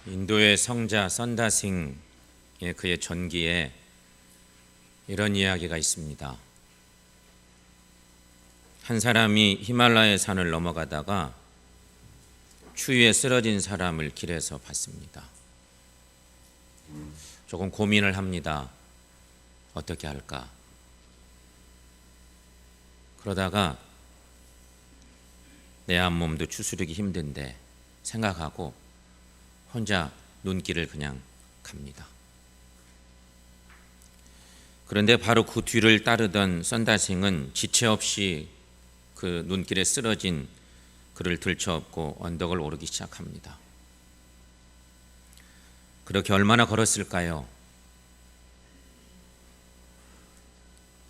인도의 성자 선다싱의 그의 전기에 이런 이야기가 있습니다. 한 사람이 히말라야 산을 넘어가다가 추위에 쓰러진 사람을 길에서 봤습니다. 조금 고민을 합니다. 어떻게 할까? 그러다가 내 앞몸도 추스르기 힘든데 생각하고 혼자 눈길을 그냥 갑니다. 그런데 바로 그 뒤를 따르던 선다싱은 지체 없이 그 눈길에 쓰러진 그를 들쳐업고 언덕을 오르기 시작합니다. 그렇게 얼마나 걸었을까요?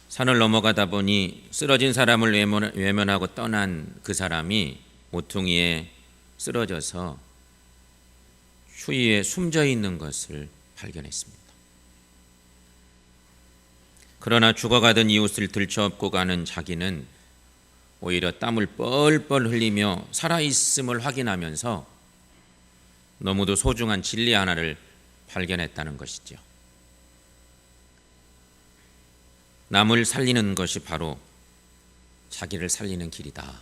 산을 넘어가다 보니 쓰러진 사람을 외면하고 떠난 그 사람이 모퉁이에 쓰러져서 추위에 숨져 있는 것을 발견했습니다. 그러나 죽어가던 이웃을 들쳐업고 가는 자기는 오히려 땀을 뻘뻘 흘리며 살아있음을 확인하면서 너무도 소중한 진리 하나를 발견했다는 것이죠. 남을 살리는 것이 바로 자기를 살리는 길이다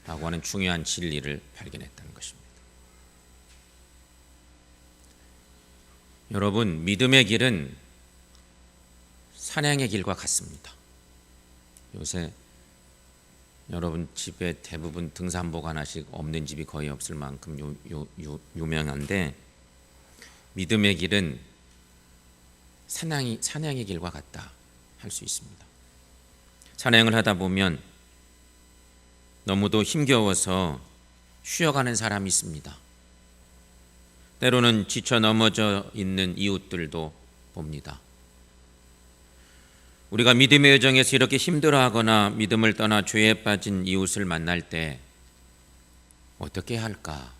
라고 하는 중요한 진리를 발견했다는 것입니다. 여러분, 믿음의 길은 산행의 길과 같습니다. 요새 여러분 집에 대부분 등산복 하나씩 없는 집이 거의 없을 만큼 유명한데, 믿음의 길은 산행의 길과 같다 할 수 있습니다. 산행을 하다 보면 너무도 힘겨워서 쉬어가는 사람이 있습니다. 때로는 지쳐 넘어져 있는 이웃들도 봅니다. 우리가 믿음의 여정에서 이렇게 힘들어하거나 믿음을 떠나 죄에 빠진 이웃을 만날 때 어떻게 할까?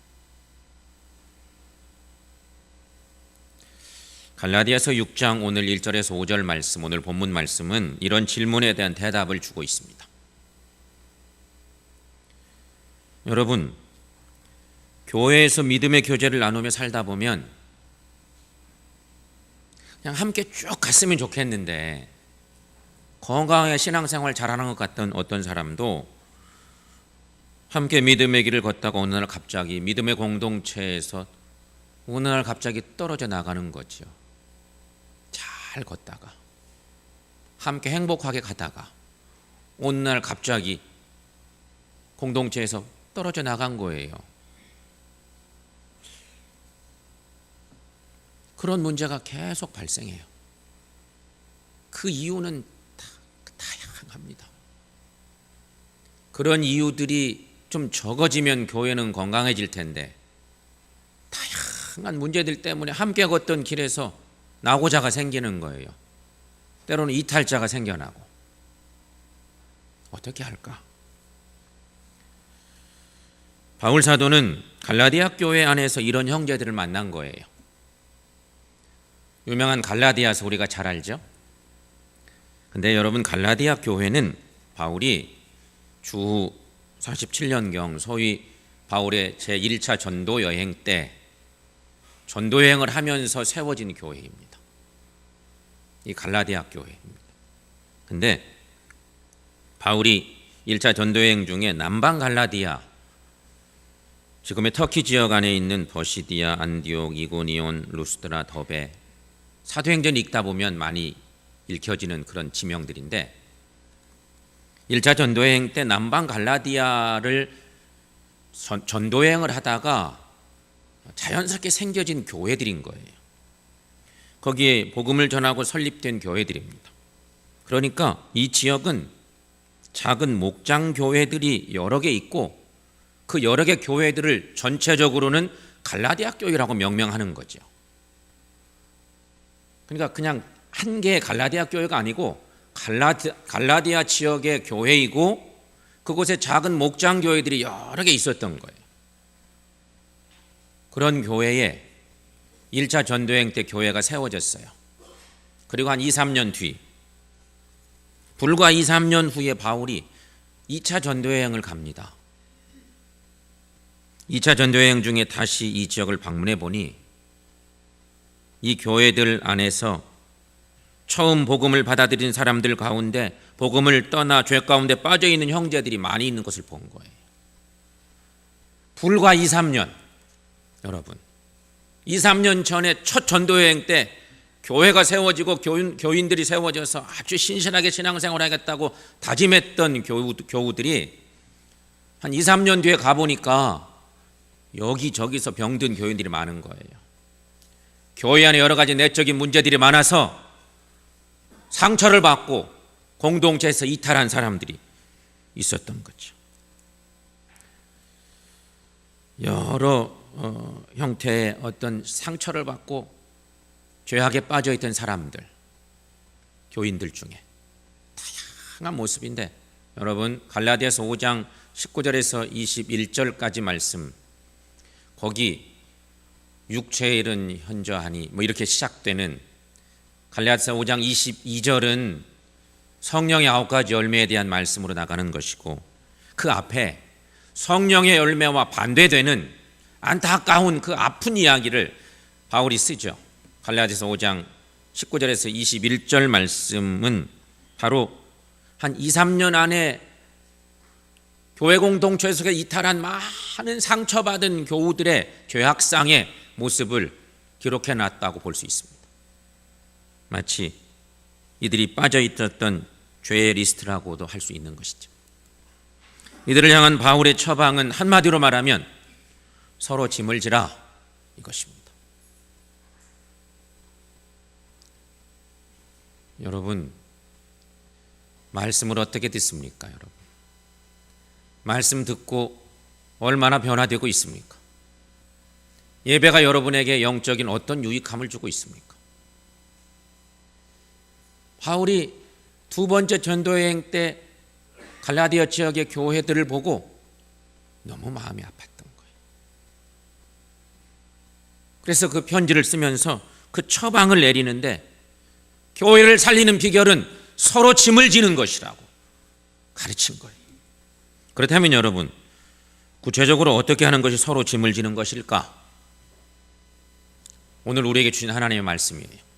갈라디아서 6장 오늘 1절에서 5절 말씀, 오늘 본문 말씀은 이런 질문에 대한 대답을 주고 있습니다. 여러분, 교회에서 믿음의 교제를 나누며 살다 보면 그냥 함께 쭉 갔으면 좋겠는데, 건강하게 신앙생활 잘하는 것 같던 어떤 사람도 함께 믿음의 길을 걷다가 어느 날 갑자기 믿음의 공동체에서 어느 날 갑자기 떨어져 나가는 거죠. 잘 걷다가 함께 행복하게 가다가 어느 날 갑자기 공동체에서 떨어져 나간 거예요. 그런 문제가 계속 발생해요. 그 이유는 다양합니다. 그런 이유들이 좀 적어지면 교회는 건강해질 텐데, 다양한 문제들 때문에 함께 걷던 길에서 낙오자가 생기는 거예요. 때로는 이탈자가 생겨나고. 어떻게 할까? 바울 사도는 갈라디아 교회 안에서 이런 형제들을 만난 거예요. 유명한 갈라디아서 우리가 잘 알죠? 근데 여러분, 갈라디아 교회는 바울이 주후 47년경 소위 바울의 제1차 전도 여행 때 전도 여행을 하면서 세워진 교회입니다. 이 갈라디아 교회입니다. 근데 바울이 1차 전도 여행 중에 남방 갈라디아, 지금의 터키 지역 안에 있는 버시디아, 안디옥, 이고니온, 루스드라, 더베, 사도행전 읽다 보면 많이 읽혀지는 그런 지명들인데, 1차 전도여행 때 남방 갈라디아를 전도여행을 하다가 자연스럽게 생겨진 교회들인 거예요. 거기에 복음을 전하고 설립된 교회들입니다. 그러니까 이 지역은 작은 목장 교회들이 여러 개 있고, 그 여러 개 교회들을 전체적으로는 갈라디아 교회라고 명명하는 거죠. 그러니까 그냥 한 개의 갈라디아 교회가 아니고 갈라디아 지역의 교회이고, 그곳에 작은 목장 교회들이 여러 개 있었던 거예요. 그런 교회에 1차 전도여행 때 교회가 세워졌어요. 그리고 한 2, 3년 뒤, 불과 2, 3년 후에 바울이 2차 전도여행을 갑니다. 2차 전도여행 중에 다시 이 지역을 방문해 보니 이 교회들 안에서 처음 복음을 받아들인 사람들 가운데 복음을 떠나 죄 가운데 빠져 있는 형제들이 많이 있는 것을 본 거예요. 불과 2, 3년, 여러분 2, 3년 전에 첫 전도여행 때 교회가 세워지고 교인들이 세워져서 아주 신실하게 신앙생활을 하겠다고 다짐했던 교우들이 한 2, 3년 뒤에 가보니까 여기저기서 병든 교인들이 많은 거예요. 교회 안에 여러 가지 내적인 문제들이 많아서 상처를 받고 공동체에서 이탈한 사람들이 있었던 거죠. 여러 형태의 어떤 상처를 받고 죄악에 빠져있던 사람들, 교인들 중에 다양한 모습인데, 여러분 갈라디아서 5장 19절에서 21절까지 말씀, 거기 육체의 일은 현저하니 이렇게 시작되는 갈라디아서 5장 22절은 성령의 9가지 열매에 대한 말씀으로 나가는 것이고, 그 앞에 성령의 열매와 반대되는 안타까운 그 아픈 이야기를 바울이 쓰죠. 갈라디아서 5장 19절에서 21절 말씀은 바로 한 2, 3년 안에 교회 공동체에서 이탈한 많은 상처받은 교우들의 죄악상의 모습을 기록해 놨다고 볼 수 있습니다. 마치 이들이 빠져 있었던 죄의 리스트라고도 할 수 있는 것이죠. 이들을 향한 바울의 처방은 한마디로 말하면 서로 짐을 지라 이것입니다. 여러분, 말씀을 어떻게 듣습니까? 여러분, 말씀 듣고 얼마나 변화되고 있습니까? 예배가 여러분에게 영적인 어떤 유익함을 주고 있습니까? 바울이 두 번째 전도여행 때 갈라디아 지역의 교회들을 보고 너무 마음이 아팠던 거예요. 그래서 그 편지를 쓰면서 그 처방을 내리는데, 교회를 살리는 비결은 서로 짐을 지는 것이라고 가르친 거예요. 그렇다면 여러분, 구체적으로 어떻게 하는 것이 서로 짐을 지는 것일까? 오늘 우리에게 주신 하나님의 말씀이에요.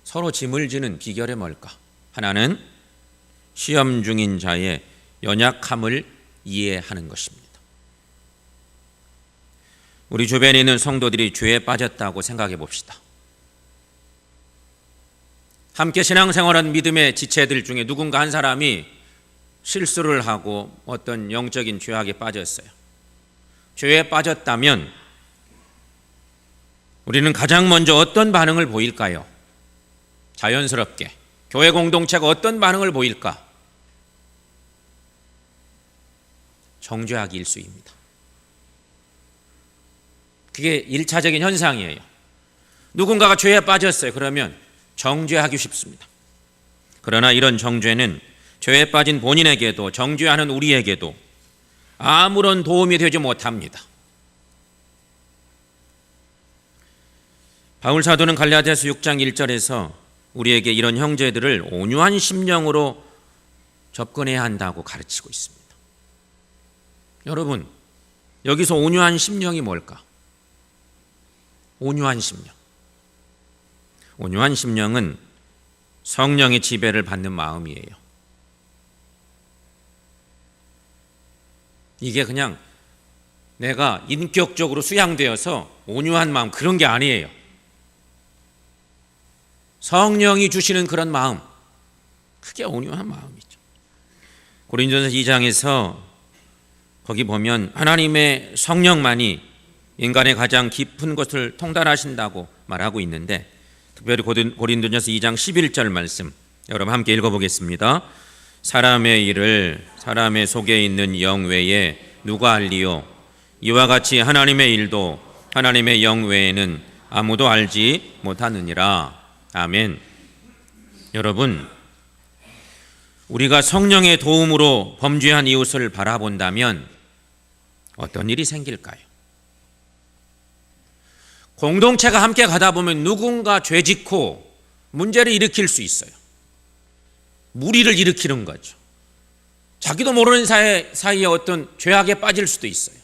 서로 짐을 지는 비결이 뭘까? 하나는 시험 중인 자의 연약함을 이해하는 것입니다. 우리 주변에 있는 성도들이 죄에 빠졌다고 생각해 봅시다. 함께 신앙생활한 믿음의 지체들 중에 누군가 한 사람이 실수를 하고 어떤 영적인 죄악에 빠졌어요. 죄에 빠졌다면 우리는 가장 먼저 어떤 반응을 보일까요? 자연스럽게 교회 공동체가 어떤 반응을 보일까? 정죄하기 일쑤입니다. 그게 1차적인 현상이에요. 누군가가 죄에 빠졌어요. 그러면 정죄하기 쉽습니다. 그러나 이런 정죄는 죄에 빠진 본인에게도 정죄하는 우리에게도 아무런 도움이 되지 못합니다. 바울 사도는 갈라디아서 6장 1절에서 우리에게 이런 형제들을 온유한 심령으로 접근해야 한다고 가르치고 있습니다. 여러분, 여기서 온유한 심령이 뭘까? 온유한 심령. 온유한 심령은 성령의 지배를 받는 마음이에요. 이게 그냥 내가 인격적으로 수양되어서 온유한 마음, 그런 게 아니에요. 성령이 주시는 그런 마음, 그게 온유한 마음이죠. 고린도전서 2장에서 거기 보면 하나님의 성령만이 인간의 가장 깊은 것을 통달하신다고 말하고 있는데, 특별히 고린도전서 2장 11절 말씀 여러분 함께 읽어보겠습니다. 사람의 일을 사람의 속에 있는 영 외에 누가 알리요? 이와 같이 하나님의 일도 하나님의 영 외에는 아무도 알지 못하느니라. 아멘. 여러분, 우리가 성령의 도움으로 범죄한 이웃을 바라본다면 어떤 일이 생길까요? 공동체가 함께 가다 보면 누군가 죄짓고 문제를 일으킬 수 있어요. 무리를 일으키는 거죠. 자기도 모르는 사이에 어떤 죄악에 빠질 수도 있어요.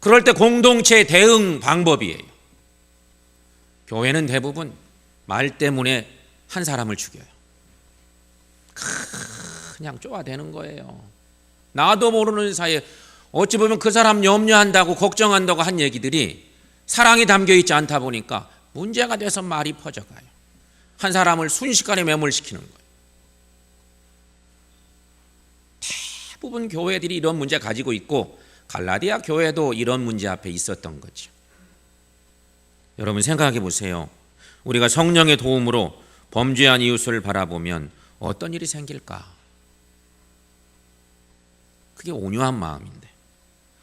그럴 때 공동체 대응 방법이에요. 교회는 대부분 말 때문에 한 사람을 죽여요. 그냥 쪼아대는 거예요. 나도 모르는 사이에 어찌 보면 그 사람 염려한다고 걱정한다고 한 얘기들이 사랑이 담겨 있지 않다 보니까 문제가 돼서 말이 퍼져가요. 한 사람을 순식간에 매몰시키는 거예요. 대부분 교회들이 이런 문제 가지고 있고 갈라디아 교회도 이런 문제 앞에 있었던 거죠. 여러분 생각해 보세요. 우리가 성령의 도움으로 범죄한 이웃을 바라보면 어떤 일이 생길까? 그게 온유한 마음인데,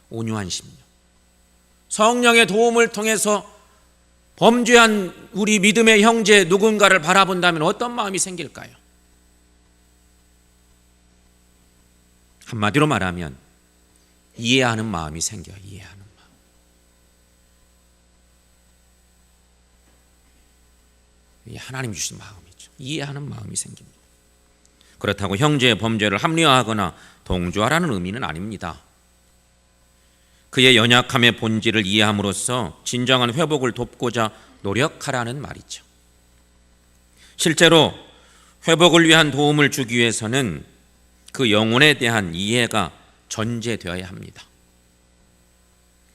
온유한 심령. 성령의 도움을 통해서 범죄한 우리 믿음의 형제 누군가를 바라본다면 어떤 마음이 생길까요? 한마디로 말하면 이해하는 마음이 생겨요. 이해하는 마음. 이게 하나님 주신 마음이죠. 이해하는 마음이 생깁니다. 그렇다고 형제의 범죄를 합리화하거나 동조하라는 의미는 아닙니다. 그의 연약함의 본질을 이해함으로써 진정한 회복을 돕고자 노력하라는 말이죠. 실제로 회복을 위한 도움을 주기 위해서는 그 영혼에 대한 이해가 전제되어야 합니다.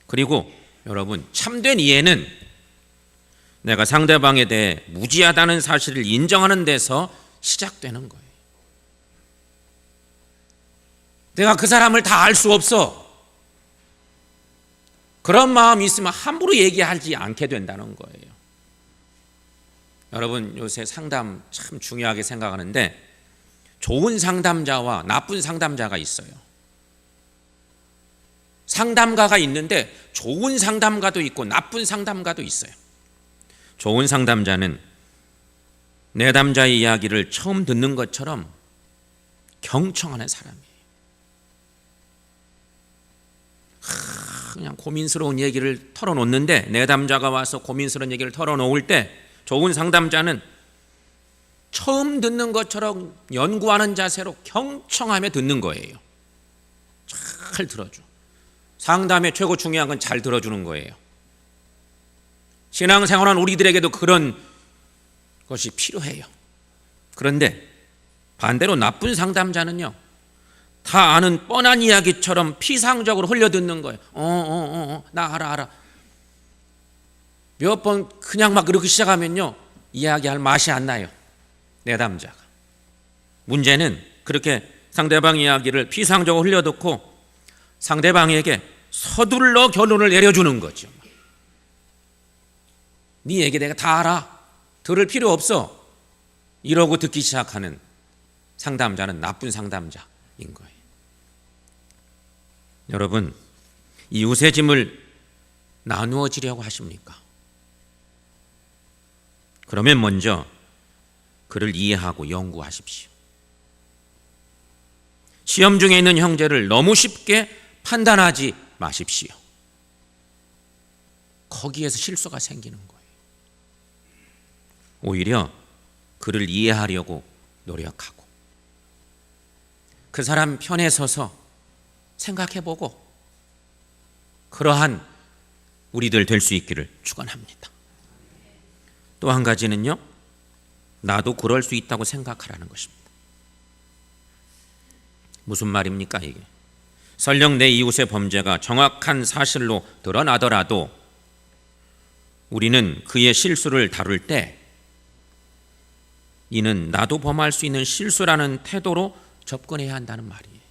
그리고 여러분, 참된 이해는 내가 상대방에 대해 무지하다는 사실을 인정하는 데서 시작되는 거예요. 내가 그 사람을 다 알 수 없어. 그런 마음이 있으면 함부로 얘기하지 않게 된다는 거예요. 여러분, 요새 상담 참 중요하게 생각하는데 좋은 상담자와 나쁜 상담자가 있어요. 상담가가 있는데 좋은 상담가도 있고 나쁜 상담가도 있어요. 좋은 상담자는 내담자의 이야기를 처음 듣는 것처럼 경청하는 사람이에요. 그냥 고민스러운 얘기를 털어놓는데 내담자가 와서 고민스러운 얘기를 털어놓을 때 좋은 상담자는 처음 듣는 것처럼 연구하는 자세로 경청하며 듣는 거예요. 잘 들어줘. 상담의 최고 중요한 건 잘 들어주는 거예요. 신앙생활한 우리들에게도 그런 것이 필요해요. 그런데 반대로 나쁜 상담자는요, 다 아는 뻔한 이야기처럼 피상적으로 흘려듣는 거예요. 나 알아. 몇 번 그냥 막 그렇게 시작하면요, 이야기할 맛이 안 나요. 내담자가. 문제는 그렇게 상대방 이야기를 피상적으로 흘려듣고 상대방에게 서둘러 결론을 내려주는 거죠. 네 얘기 내가 다 알아. 들을 필요 없어. 이러고 듣기 시작하는 상담자는 나쁜 상담자인 거예요. 여러분, 이웃의 짐을 나누어지려고 하십니까? 그러면 먼저 그를 이해하고 연구하십시오. 시험 중에 있는 형제를 너무 쉽게 판단하지 마십시오. 거기에서 실수가 생기는 거예요. 오히려 그를 이해하려고 노력하고 그 사람 편에 서서 생각해보고 그러한 우리들 될 수 있기를 축원합니다. 또 한 가지는요, 나도 그럴 수 있다고 생각하라는 것입니다. 무슨 말입니까 이게? 설령 내 이웃의 범죄가 정확한 사실로 드러나더라도 우리는 그의 실수를 다룰 때 이는 나도 범할 수 있는 실수라는 태도로 접근해야 한다는 말이에요.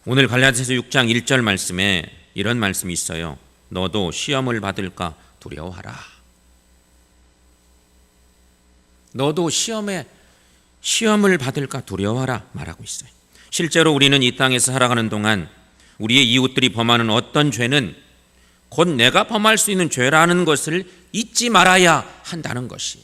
오늘 갈라디아서 6장 1절 말씀에 이런 말씀이 있어요. 너도 시험을 받을까 두려워하라. 너도 시험을 받을까 두려워하라 말하고 있어요. 실제로 우리는 이 땅에서 살아가는 동안 우리의 이웃들이 범하는 어떤 죄는 곧 내가 범할 수 있는 죄라는 것을 잊지 말아야 한다는 것이.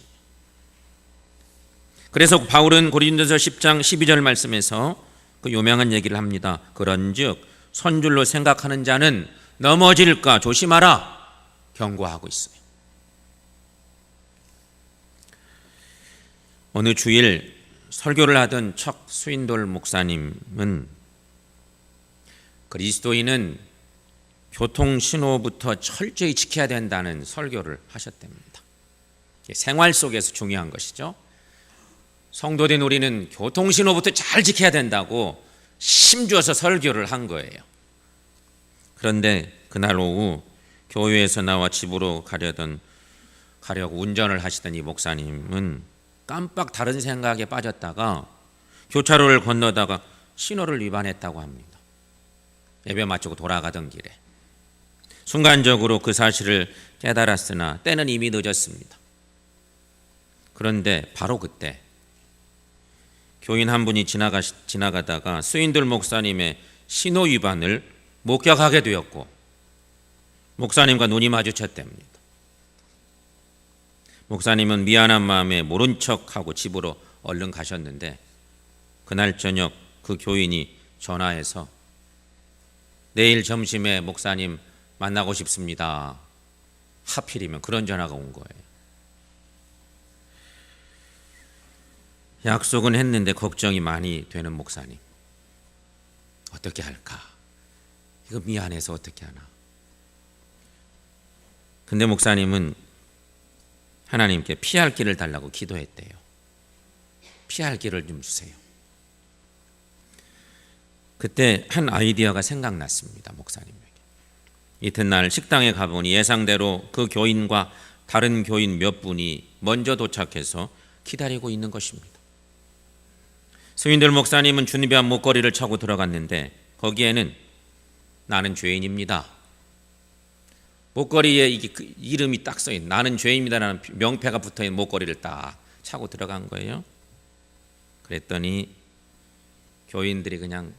그래서 바울은 고린도서 10장 12절 말씀에서 그 유명한 얘기를 합니다. 그런즉 선줄로 생각하는 자는 넘어질까 조심하라 경고하고 있어요. 어느 주일 설교를 하던 척 스윈돌 목사님은 그리스도인은 교통신호부터 철저히 지켜야 된다는 설교를 하셨답니다. 생활 속에서 중요한 것이죠. 성도된 우리는 교통신호부터 잘 지켜야 된다고 힘주어서 설교를 한 거예요. 그런데 그날 오후 교회에서 나와 집으로 가려고 운전을 하시던 이 목사님은 깜빡 다른 생각에 빠졌다가 교차로를 건너다가 신호를 위반했다고 합니다. 예배 마치고 돌아가던 길에 순간적으로 그 사실을 깨달았으나 때는 이미 늦었습니다. 그런데 바로 그때 교인 한 분이 지나가다가 스윈돌 목사님의 신호 위반을 목격하게 되었고 목사님과 눈이 마주쳤답니다. 목사님은 미안한 마음에 모른 척하고 집으로 얼른 가셨는데 그날 저녁 그 교인이 전화해서 내일 점심에 목사님 만나고 싶습니다. 하필이면 그런 전화가 온 거예요. 약속은 했는데 걱정이 많이 되는 목사님. 어떻게 할까? 이거 미안해서 어떻게 하나? 근데 목사님은 하나님께 피할 길을 달라고 기도했대요. 피할 길을 좀 주세요. 그때 한 아이디어가 생각났습니다. 목사님에게. 이튿날 식당에 가보니 예상대로 그 교인과 다른 교인 몇 분이 먼저 도착해서 기다리고 있는 것입니다. 스윈돌 목사님은 준비한 목걸이를 차고 들어갔는데 거기에는 나는 죄인입니다. 목걸이에 이름이 딱 써있는 나는 죄인입니다라는 명패가 붙어있는 목걸이를 딱 차고 들어간 거예요. 그랬더니 교인들이 그냥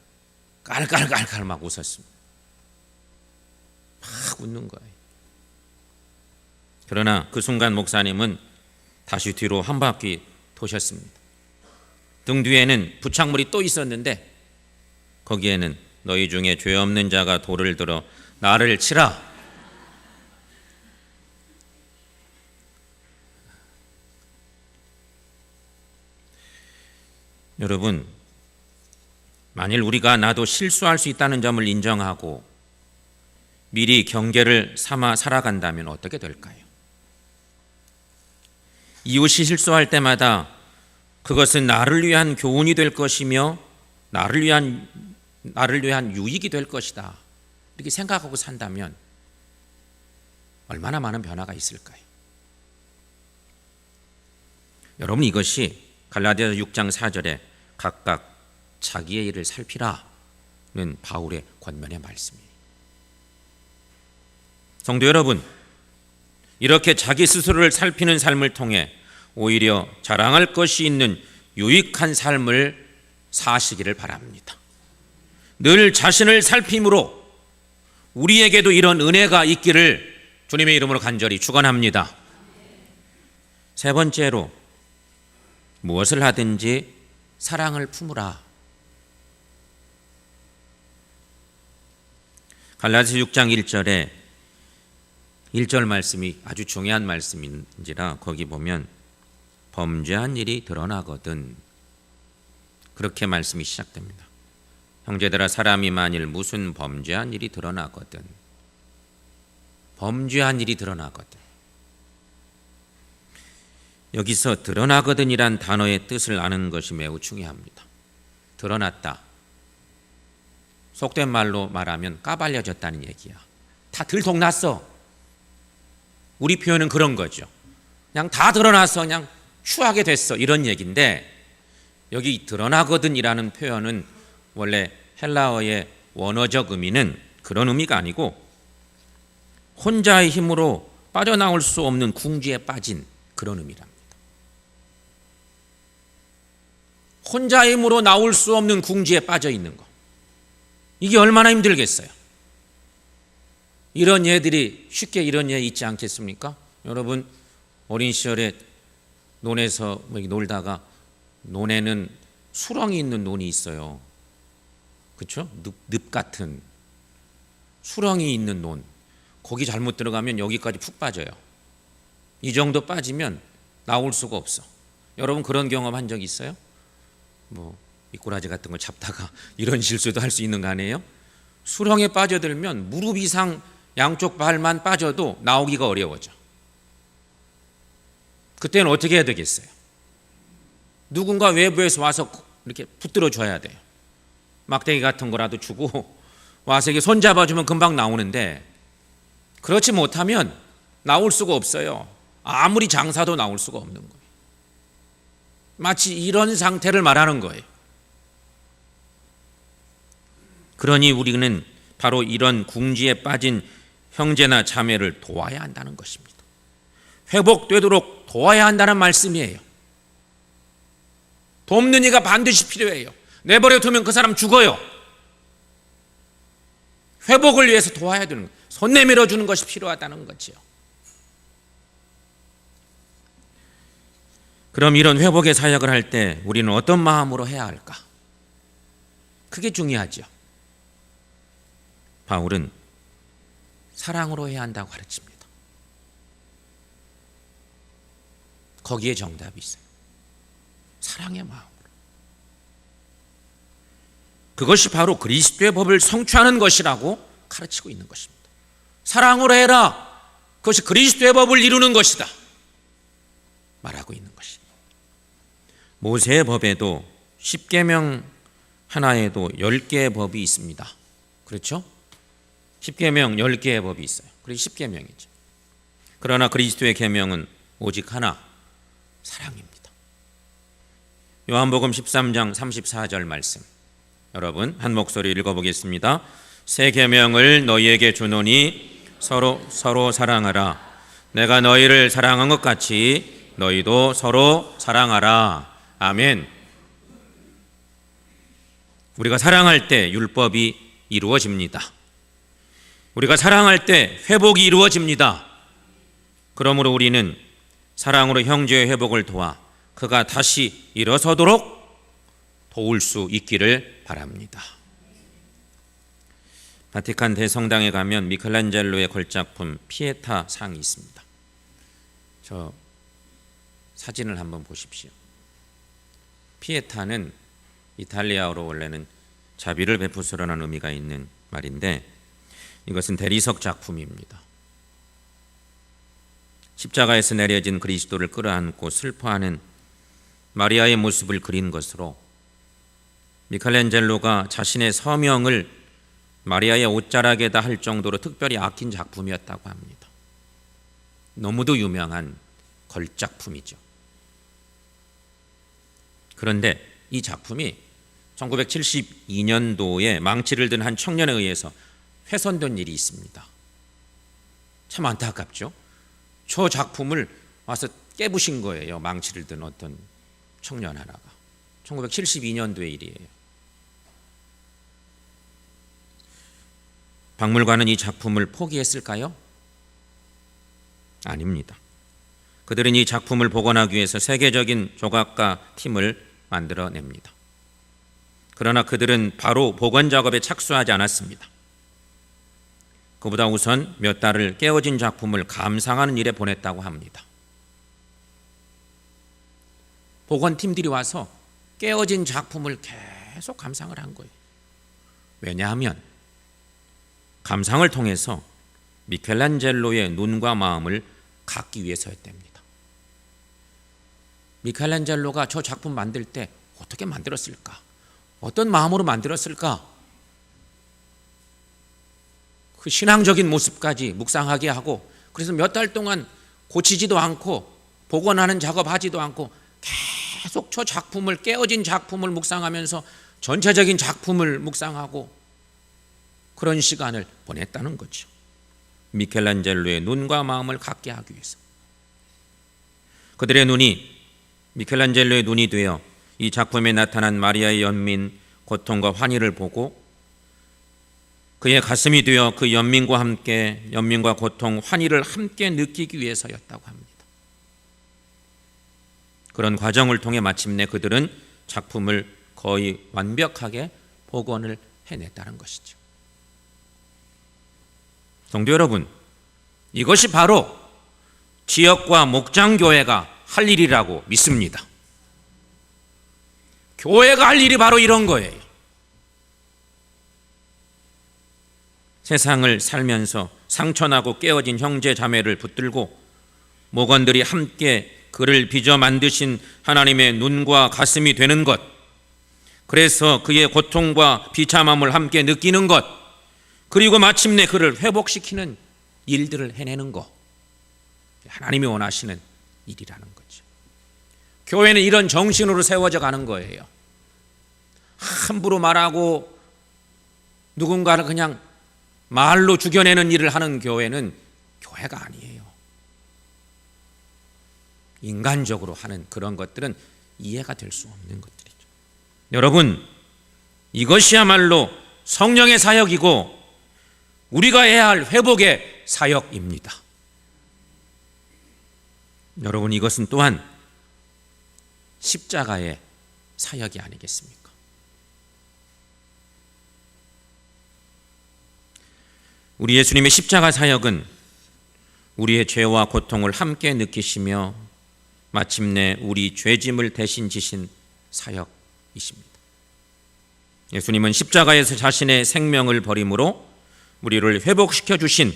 깔깔깔깔 막 웃었습니다. 막 웃는 거예요. 그러나 그 순간 목사님은 다시 뒤로 한 바퀴 도셨습니다. 등 뒤에는 부착물이 또 있었는데 거기에는 너희 중에 죄 없는 자가 돌을 들어 나를 치라. 여러분, 만일 우리가 나도 실수할 수 있다는 점을 인정하고 미리 경계를 삼아 살아간다면 어떻게 될까요? 이웃이 실수할 때마다 그것은 나를 위한 교훈이 될 것이며 나를 위한 유익이 될 것이다. 이렇게 생각하고 산다면 얼마나 많은 변화가 있을까요? 여러분, 이것이 갈라디아서 6장 4절에 각각 자기의 일을 살피라는 바울의 권면의 말씀이에요. 성도 여러분, 이렇게 자기 스스로를 살피는 삶을 통해 오히려 자랑할 것이 있는 유익한 삶을 사시기를 바랍니다. 늘 자신을 살핌으로 우리에게도 이런 은혜가 있기를 주님의 이름으로 간절히 축원합니다. 세 번째로 무엇을 하든지 사랑을 품으라. 갈라디아서 6장 1절에 1절 말씀이 아주 중요한 말씀인지라 거기 보면 범죄한 일이 드러나거든 그렇게 말씀이 시작됩니다. 형제들아 사람이 만일 무슨 범죄한 일이 드러나거든 범죄한 일이 드러나거든 여기서 드러나거든이란 단어의 뜻을 아는 것이 매우 중요합니다. 드러났다. 속된 말로 말하면 까발려졌다는 얘기야. 다 들통났어. 우리 표현은 그런 거죠. 그냥 다 드러나서 그냥 추하게 됐어 이런 얘기인데 여기 드러나거든이라는 표현은 원래 헬라어의 원어적 의미는 그런 의미가 아니고 혼자의 힘으로 빠져나올 수 없는 궁지에 빠진 그런 의미랍니다. 혼자의 힘으로 나올 수 없는 궁지에 빠져 있는 거. 이게 얼마나 힘들겠어요. 이런 예들이 쉽게 이런 예 있지 않겠습니까? 여러분 어린 시절에 논에서 놀다가 논에는 수렁이 있는 논이 있어요. 그렇죠? 늪 같은 수렁이 있는 논. 거기 잘못 들어가면 여기까지 푹 빠져요. 이 정도 빠지면 나올 수가 없어. 여러분 그런 경험 한 적 있어요? 뭐 미꾸라지 같은 거 잡다가 이런 실수도 할 수 있는 거 아니에요? 수렁에 빠져들면 무릎 이상 양쪽 발만 빠져도 나오기가 어려워져. 그때는 어떻게 해야 되겠어요? 누군가 외부에서 와서 이렇게 붙들어 줘야 돼요. 막대기 같은 거라도 주고 와서 이게 손 잡아주면 금방 나오는데, 그렇지 못하면 나올 수가 없어요. 아무리 장사도 나올 수가 없는 거예요. 마치 이런 상태를 말하는 거예요. 그러니 우리는 바로 이런 궁지에 빠진 형제나 자매를 도와야 한다는 것입니다. 회복되도록 도와야 한다는 말씀이에요. 돕는 이가 반드시 필요해요. 내버려 두면 그 사람 죽어요. 회복을 위해서 도와야 되는 거예요. 손 내밀어 주는 것이 필요하다는 거지요. 그럼 이런 회복의 사역을 할 때 우리는 어떤 마음으로 해야 할까? 그게 중요하죠. 바울은 사랑으로 해야 한다고 가르칩니다. 거기에 정답이 있어요. 사랑의 마음으로. 그것이 바로 그리스도의 법을 성취하는 것이라고 가르치고 있는 것입니다. 사랑으로 해라. 그것이 그리스도의 법을 이루는 것이다 말하고 있는 것입니다. 모세의 법에도 10계명 하나에도 10개의 법이 있습니다. 그렇죠? 10계명 10개의 법이 있어요. 그게 10계명이죠. 그러나 그리스도의 계명은 오직 하나, 사랑입니다. 요한복음 13장 34절 말씀, 여러분 한 목소리 읽어보겠습니다. 새 계명을 너희에게 주노니 서로 사랑하라. 내가 너희를 사랑한 것 같이 너희도 서로 사랑하라. 아멘. 우리가 사랑할 때 율법이 이루어집니다. 우리가 사랑할 때 회복이 이루어집니다. 그러므로 우리는 사랑으로 형제의 회복을 도와 그가 다시 일어서도록 도울 수 있기를 바랍니다. 바티칸 대성당에 가면 미켈란젤로의 걸작품 피에타 상이 있습니다. 저 사진을 한번 보십시오. 피에타는 이탈리아어로 원래는 자비를 베푸소라는 의미가 있는 말인데, 이것은 대리석 작품입니다. 십자가에서 내려진 그리스도를 끌어안고 슬퍼하는 마리아의 모습을 그린 것으로 미켈란젤로가 자신의 서명을 마리아의 옷자락에다 할 정도로 특별히 아낀 작품이었다고 합니다. 너무도 유명한 걸작품이죠. 그런데 이 작품이 1972년도에 망치를 든 한 청년에 의해서 훼손된 일이 있습니다. 참 안타깝죠. 저 작품을 와서 깨부신 거예요. 망치를 든 어떤 청년 하나가. 1972년도의 일이에요. 박물관은 이 작품을 포기했을까요? 아닙니다. 그들은 이 작품을 복원하기 위해서 세계적인 조각가 팀을 만들어냅니다. 그러나 그들은 바로 복원 작업에 착수하지 않았습니다. 그보다 우선 몇 달을 깨어진 작품을 감상하는 일에 보냈다고 합니다. 복원팀들이 와서 깨어진 작품을 계속 감상을 한 거예요. 왜냐하면 감상을 통해서 미켈란젤로의 눈과 마음을 갖기 위해서였답니다. 미켈란젤로가 저 작품 만들 때 어떻게 만들었을까? 어떤 마음으로 만들었을까? 그 신앙적인 모습까지 묵상하게 하고, 그래서 몇 달 동안 고치지도 않고 복원하는 작업하지도 않고 계속 저 작품을, 깨어진 작품을 묵상하면서 전체적인 작품을 묵상하고 그런 시간을 보냈다는 거죠. 미켈란젤로의 눈과 마음을 갖게 하기 위해서. 그들의 눈이 미켈란젤로의 눈이 되어 이 작품에 나타난 마리아의 연민, 고통과 환희를 보고 그의 가슴이 되어 그 연민과 함께, 연민과 고통, 환희를 함께 느끼기 위해서였다고 합니다. 그런 과정을 통해 마침내 그들은 작품을 거의 완벽하게 복원을 해냈다는 것이죠. 성도 여러분, 이것이 바로 지역과 목장교회가 할 일이라고 믿습니다. 교회가 할 일이 바로 이런 거예요. 세상을 살면서 상처나고 깨어진 형제 자매를 붙들고 목원들이 함께 그를 빚어 만드신 하나님의 눈과 가슴이 되는 것, 그래서 그의 고통과 비참함을 함께 느끼는 것, 그리고 마침내 그를 회복시키는 일들을 해내는 것, 하나님이 원하시는 일이라는 거죠. 교회는 이런 정신으로 세워져 가는 거예요. 함부로 말하고 누군가를 그냥 말로 죽여내는 일을 하는 교회는 교회가 아니에요. 인간적으로 하는 그런 것들은 이해가 될 수 없는 것들이죠. 여러분, 이것이야말로 성령의 사역이고 우리가 해야 할 회복의 사역입니다. 여러분, 이것은 또한 십자가의 사역이 아니겠습니까? 우리 예수님의 십자가 사역은 우리의 죄와 고통을 함께 느끼시며 마침내 우리 죄짐을 대신 지신 사역이십니다. 예수님은 십자가에서 자신의 생명을 버림으로 우리를 회복시켜 주신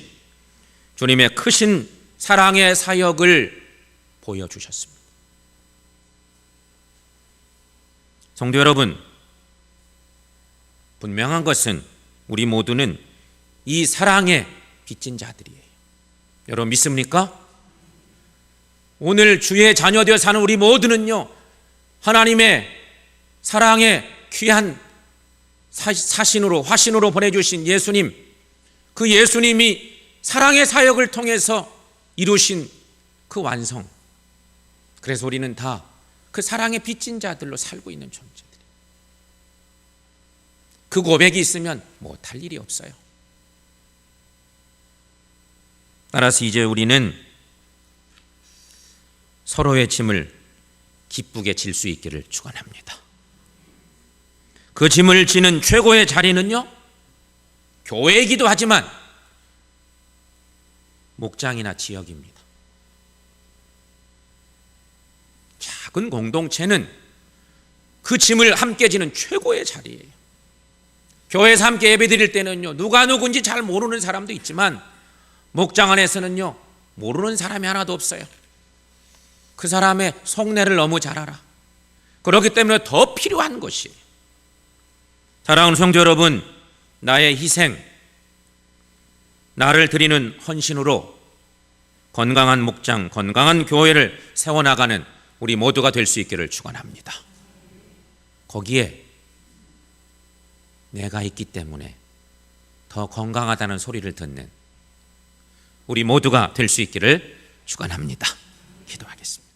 주님의 크신 사랑의 사역을 보여주셨습니다. 성도 여러분, 분명한 것은 우리 모두는 이 사랑에 빚진 자들이에요. 여러분 믿습니까? 오늘 주의 자녀되어 사는 우리 모두는요, 하나님의 사랑의 귀한 사신으로 화신으로 보내주신 예수님, 그 예수님이 사랑의 사역을 통해서 이루신 그 완성, 그래서 우리는 다 그 사랑에 빚진 자들로 살고 있는 존재들이에요. 그 고백이 있으면 못할 일이 없어요. 따라서 이제 우리는 서로의 짐을 기쁘게 질 수 있기를 축원합니다. 그 짐을 지는 최고의 자리는요, 교회이기도 하지만 목장이나 지역입니다. 작은 공동체는 그 짐을 함께 지는 최고의 자리예요. 교회에서 함께 예배드릴 때는요, 누가 누군지 잘 모르는 사람도 있지만 목장 안에서는요, 모르는 사람이 하나도 없어요. 그 사람의 속내를 너무 잘 알아. 그렇기 때문에 더 필요한 것이에요. 사랑하는 성도 여러분, 나의 희생, 나를 드리는 헌신으로 건강한 목장, 건강한 교회를 세워나가는 우리 모두가 될 수 있기를 축원합니다. 거기에 내가 있기 때문에 더 건강하다는 소리를 듣는 우리 모두가 될 수 있기를 축원합니다. 기도하겠습니다.